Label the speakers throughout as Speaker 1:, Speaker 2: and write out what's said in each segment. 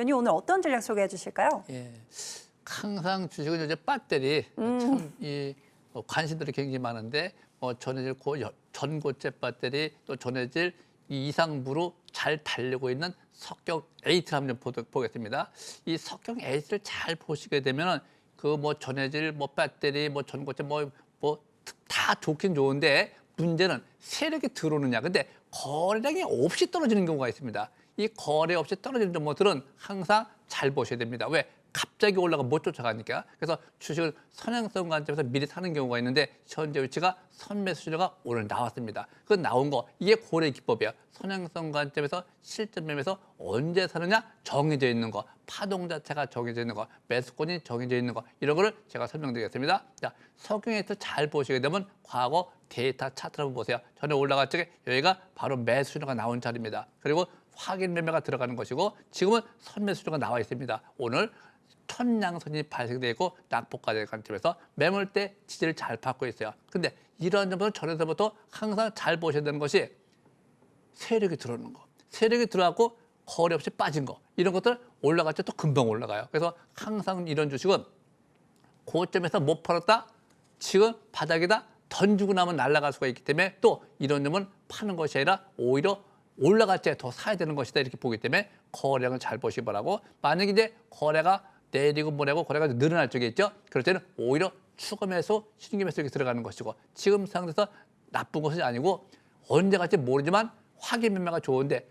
Speaker 1: 위원님 오늘 어떤 전략 소개해 주실까요?
Speaker 2: 예, 항상 주식은 이제 배터리 참이 관심들이 굉장히 많은데 전해질 전고체 배터리 또 전해질 이 이상부로 잘 달리고 있는 석경 8를 한번 보겠습니다. 이 석경 8을 잘 보시게 되면은 그 전해질 배터리 전고체 다 좋긴 좋은데 문제는 세력이 들어오느냐. 근데 거래량이 없이 떨어지는 경우가 있습니다. 이 거래 없이 떨어지는 종목들은 항상 잘 보셔야 됩니다. 왜? 갑자기 올라가 못 쫓아가니까. 그래서 주식을 선행성 관점에서 미리 사는 경우가 있는데 현재 위치가 선매수 신호가 오늘 나왔습니다. 그 나온 거 이게 고래 기법이에요. 선행성 관점에서 실전 매매에서 언제 사느냐 정해져 있는 거, 파동 자체가 정해져 있는 거, 매수권이 정해져 있는 거 이런 거를 제가 설명드리겠습니다. 자, 석영에서 잘 보시게 되면 과거 데이터 차트를 한번 보세요. 전에 올라갈 적에 여기가 바로 매수 신호가 나온 자리입니다. 그리고 확인 매매가 들어가는 것이고 지금은 선매수 신호가 나와 있습니다. 오늘 천양선이 발생되어 있고 낙폭과의 관점에서 매물대 지지를 잘 받고 있어요. 근데 이런 점부터 전에서부터 항상 잘 보셔야 되는 것이 세력이 들어오는 거. 세력이 들어왔고 거래 없이 빠진 거. 이런 것들 올라갈 때 또 금방 올라가요. 그래서 항상 이런 주식은 고점에서 못 팔았다. 지금 바닥이다. 던지고 나면 날아갈 수가 있기 때문에 또 이런 점은 파는 것이 아니라 오히려 올라갈 때 더 사야 되는 것이다. 이렇게 보기 때문에 거래량을 잘 보시기 바라고 만약에 이제 거래가 내리고 뭐라고 거래가 늘어날 적에 있죠. 그럴 때는 오히려 추가 매수, 신규 매수 이렇게 들어가는 것이고 지금 상태에서 나쁜 것이 아니고 언제 갈지 모르지만 확인 매매가 좋은데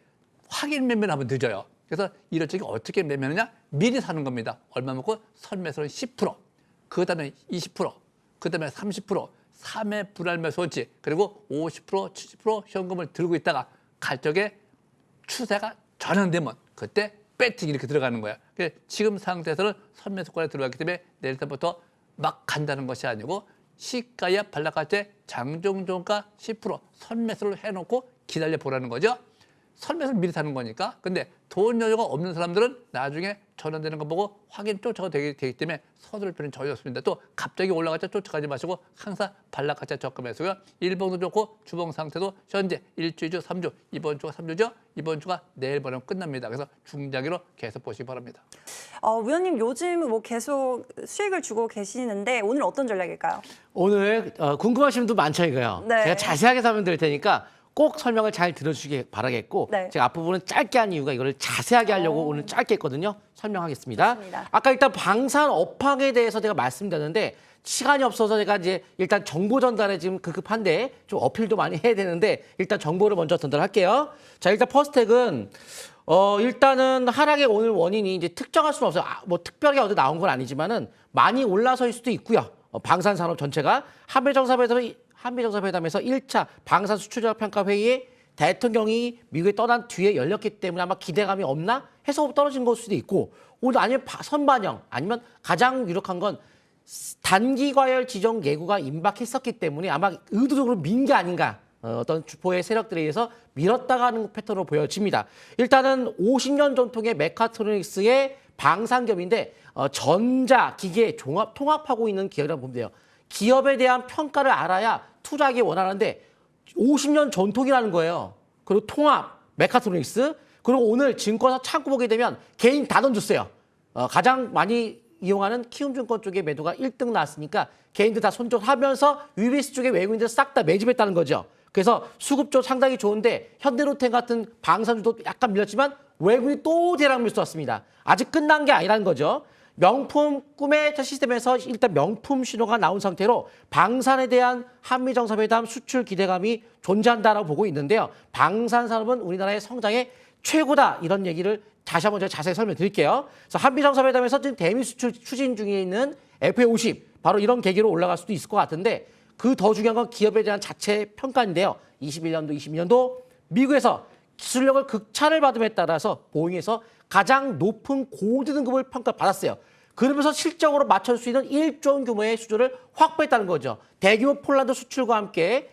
Speaker 2: 확인 매매는 하면 늦어요. 그래서 이럴 적에 어떻게 매매하느냐? 미리 사는 겁니다. 얼마 먹고 선매수는 10%, 그 다음에 20%, 그 다음에 30%, 3회 불알 매수 원칙, 그리고 50%, 70% 현금을 들고 있다가 갈 적에 추세가 전환되면 그때 배팅이 이렇게 들어가는 거야. 지금 상태에서는 선매수권에 들어갔기 때문에 내일 때부터 막 간다는 것이 아니고 시가야 반락할 때 장종종가 10% 선매수를 해놓고 기다려 보라는 거죠. 선매수를 미리 사는 거니까. 근데 돈 여유가 없는 사람들은 나중에 전환되는 거 보고 확인 쫓아가 되기 때문에 서두를 필요는 전혀 없습니다. 또 갑자기 올라갈 때 쫓아가지 마시고 항상 반락할 때 적금해서요. 일봉도 좋고 주봉 상태도 현재 1주, 2주, 3주, 이번 주가 3주죠. 이번 주가 내일 모레면 끝납니다. 그래서 중장기로 계속 보시기 바랍니다.
Speaker 1: 위원님 요즘 계속 수익을 주고 계시는데 오늘 어떤 전략일까요?
Speaker 3: 오늘 궁금하신 분도 많죠, 이거요.
Speaker 1: 네.
Speaker 3: 제가 자세하게 설명드릴 테니까 꼭 설명을 잘 들어주시기 바라겠고
Speaker 1: 네.
Speaker 3: 제가 앞부분은 짧게 한 이유가 이거를 자세하게 하려고 오늘 짧게 했거든요. 설명하겠습니다.
Speaker 1: 좋습니다.
Speaker 3: 아까 일단 방산 업황에 대해서 제가 말씀드렸는데 시간이 없어서 제가 이제 일단 정보 전달에 지금 급급한데 좀 어필도 많이 해야 되는데 일단 정보를 먼저 전달할게요. 자, 일단 퍼스텍은 일단은 하락의 오늘 원인이 이제 특정할 수는 없어요. 특별하게 어디 나온 건 아니지만은 많이 올라서일 수도 있고요. 방산 산업 전체가 한미정상회담에서 1차 방산 수출자 평가 회의에 대통령이 미국에 떠난 뒤에 열렸기 때문에 아마 기대감이 없나 해서 떨어진 걸 수도 있고 오늘 아니면 선반영 아니면 가장 유력한 건 단기 과열 지정 예고가 임박했었기 때문에 아마 의도적으로 민 게 아닌가 어떤 주포의 세력들에 의해서 밀었다가 하는 패턴으로 보여집니다. 일단은 50년 전통의 메카트로닉스의 방산기업인데 전자, 기계, 종합, 통합하고 있는 기업이라고 보면 돼요. 기업에 대한 평가를 알아야 투자하기 원하는데 50년 전통이라는 거예요. 그리고 통합, 메카트로닉스, 그리고 오늘 증권사 창구 보게 되면 개인 다 던졌어요. 가장 많이 이용하는 키움증권 쪽에 매도가 1등 나왔으니까 개인들 다 손절하면서 UBS 쪽에 외국인들 싹 다 매집했다는 거죠. 그래서 수급조 상당히 좋은데 현대로템 같은 방산주도 약간 밀렸지만 외국인이 또 대량 밀수 왔습니다. 아직 끝난 게 아니라는 거죠. 명품 꿈의 시스템에서 일단 명품 신호가 나온 상태로 방산에 대한 한미정상회담 수출 기대감이 존재한다라고 보고 있는데요. 방산 산업은 우리나라의 성장의 최고다 이런 얘기를 다시 한번 제가 자세히 설명드릴게요. 그래서 한미정상회담에서 지금 대미 수출 추진 중에 있는 FA50 바로 이런 계기로 올라갈 수도 있을 것 같은데 그 더 중요한 건 기업에 대한 자체 평가인데요. 21년도, 22년도 미국에서 기술력을 극찬을 받음에 따라서 보잉에서 가장 높은 골드 등급을 평가받았어요. 그러면서 실적으로 맞출 수 있는 1조 원 규모의 수주를 확보했다는 거죠. 대규모 폴란드 수출과 함께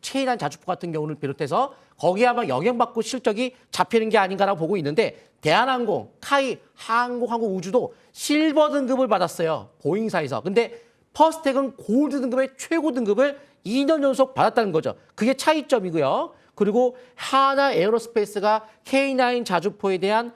Speaker 3: 체인한 자주포 같은 경우를 비롯해서 거기에 아마 영향받고 실적이 잡히는 게 아닌가라고 보고 있는데 대한항공, 카이, 항공우주도 실버 등급을 받았어요. 보잉사에서. 근데 퍼스텍은 골드 등급의 최고 등급을 2년 연속 받았다는 거죠. 그게 차이점이고요. 그리고 하나 에어로스페이스가 K9 자주포에 대한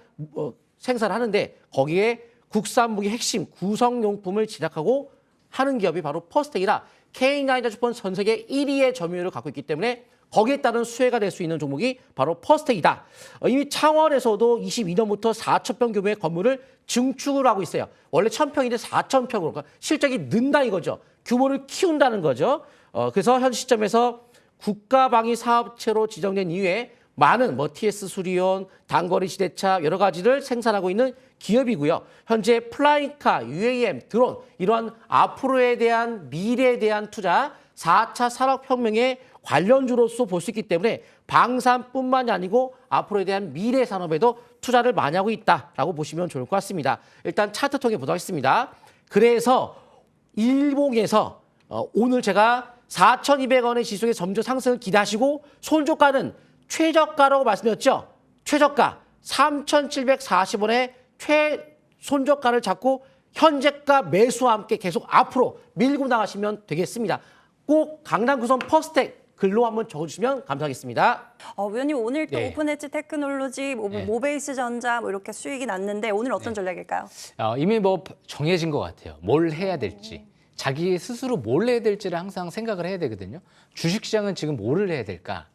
Speaker 3: 생산을 하는데 거기에 국산 무기 핵심 구성용품을 제작하고 하는 기업이 바로 퍼스텍이라 K9 자주포는 전 세계 1위의 점유율을 갖고 있기 때문에 거기에 따른 수혜가 될 수 있는 종목이 바로 퍼스텍이다. 이미 창원에서도 22년부터 4,000평 규모의 건물을 증축을 하고 있어요. 원래 1,000평인데 4,000평으로 그러니까 실적이 는다 이거죠. 규모를 키운다는 거죠. 그래서 현 시점에서 국가방위 사업체로 지정된 이후에 많은 TS 수리온, 단거리 지대차 여러 가지를 생산하고 있는 기업이고요. 현재 플라잉카, UAM, 드론 이러한 앞으로에 대한 미래에 대한 투자 4차 산업혁명의 관련주로서 볼 수 있기 때문에 방산뿐만이 아니고 앞으로에 대한 미래 산업에도 투자를 많이 하고 있다라고 보시면 좋을 것 같습니다. 일단 차트 통해 보도록 하겠습니다. 그래서 일봉에서 오늘 제가 4,200원의 지수의 점주 상승을 기대하시고 손저가는 최저가라고 말씀드렸죠. 최저가 3,740원의 최손저가를 잡고 현재가 매수와 함께 계속 앞으로 밀고 나가시면 되겠습니다. 꼭 강남 구성 퍼스텍 글로 한번 적어주시면 감사하겠습니다.
Speaker 1: 위원님 오늘 또
Speaker 4: 네.
Speaker 1: 오픈엣지 테크놀로지, 모베이스 전자 이렇게 수익이 났는데 오늘 어떤 전략일까요?
Speaker 4: 이미 정해진 것 같아요. 뭘 해야 될지. 자기 스스로 뭘 해야 될지를 항상 생각을 해야 되거든요. 주식시장은 지금 뭐를 해야 될까?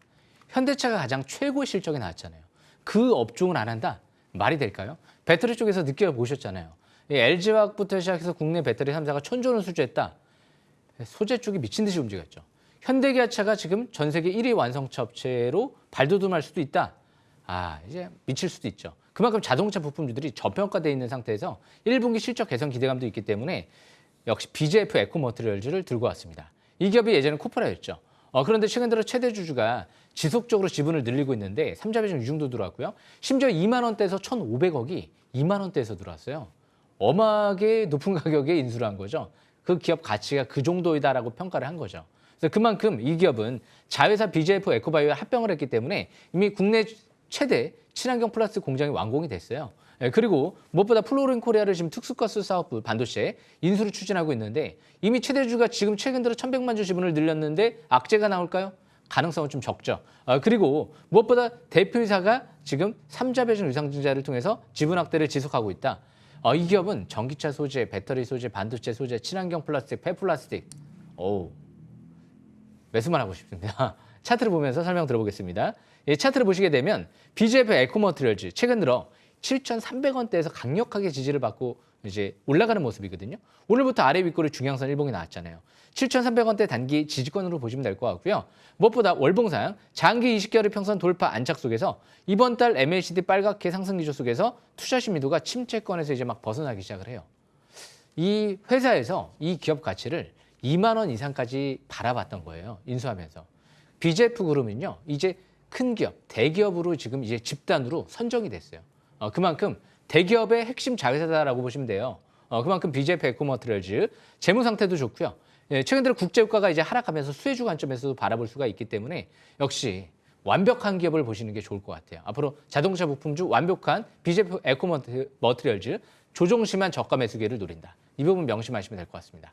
Speaker 4: 현대차가 가장 최고 실적이 나왔잖아요. 그 업종을 안 한다? 말이 될까요? 배터리 쪽에서 느껴보셨잖아요. LG화학부터 시작해서 국내 배터리 3사가 천조를 수주했다. 소재 쪽이 미친 듯이 움직였죠. 현대기아차가 지금 전 세계 1위 완성차 업체로 발돋움할 수도 있다. 이제 미칠 수도 있죠. 그만큼 자동차 부품주들이 저평가되어 있는 상태에서 1분기 실적 개선 기대감도 있기 때문에 역시 BJF 에코머티리얼즈를 들고 왔습니다. 이 기업이 예전에 코프라였죠. 그런데 최근 들어 최대 주주가 지속적으로 지분을 늘리고 있는데 3자 배정 유증도 들어왔고요. 심지어 2만 원대에서 1,500억이 2만 원대에서 들어왔어요. 어마하게 높은 가격에 인수를 한 거죠. 그 기업 가치가 그 정도이다라고 평가를 한 거죠. 그래서 그만큼 이 기업은 자회사 BJF 에코바이오에 합병을 했기 때문에 이미 국내 최대 친환경 플라스틱 공장이 완공이 됐어요. 그리고 무엇보다 플로린 코리아를 지금 특수가스 사업부 반도체 인수를 추진하고 있는데 이미 최대주가 지금 최근 들어 1,100만 주 지분을 늘렸는데 악재가 나올까요? 가능성은 좀 적죠. 그리고 무엇보다 대표이사가 지금 3자 배정 유상증자를 통해서 지분 확대를 지속하고 있다. 이 기업은 전기차 소재, 배터리 소재, 반도체 소재, 친환경 플라스틱, 폐플라스틱. 매수만 하고 싶습니다. 차트를 보면서 설명 들어보겠습니다. 이 차트를 보시게 되면 BJF 에코머티리얼즈 최근 들어 7,300원대에서 강력하게 지지를 받고 이제 올라가는 모습이거든요. 오늘부터 아래 윗꼬리 중앙선 일봉이 나왔잖아요. 7,300원대 단기 지지권으로 보시면 될 것 같고요. 무엇보다 월봉상 장기 20개월의 평선 돌파 안착 속에서 이번 달 MACD 빨갛게 상승 기조 속에서 투자 심리도가 침체권에서 이제 막 벗어나기 시작을 해요. 이 회사에서 이 기업 가치를 2만 원 이상까지 바라봤던 거예요. 인수하면서. BJF 그룹은요. 이제 큰 기업, 대기업으로 지금 이제 집단으로 선정이 됐어요. 그만큼 대기업의 핵심 자회사다라고 보시면 돼요. 그만큼 BJF 에코머티리얼즈 재무 상태도 좋고요. 최근 들어 국제유가가 이제 하락하면서 수혜주 관점에서도 바라볼 수가 있기 때문에 역시 완벽한 기업을 보시는 게 좋을 것 같아요. 앞으로 자동차 부품주 완벽한 BJF 에코머티리얼즈 조정심한 저가 매수 기회를 노린다. 이 부분 명심하시면 될 것 같습니다.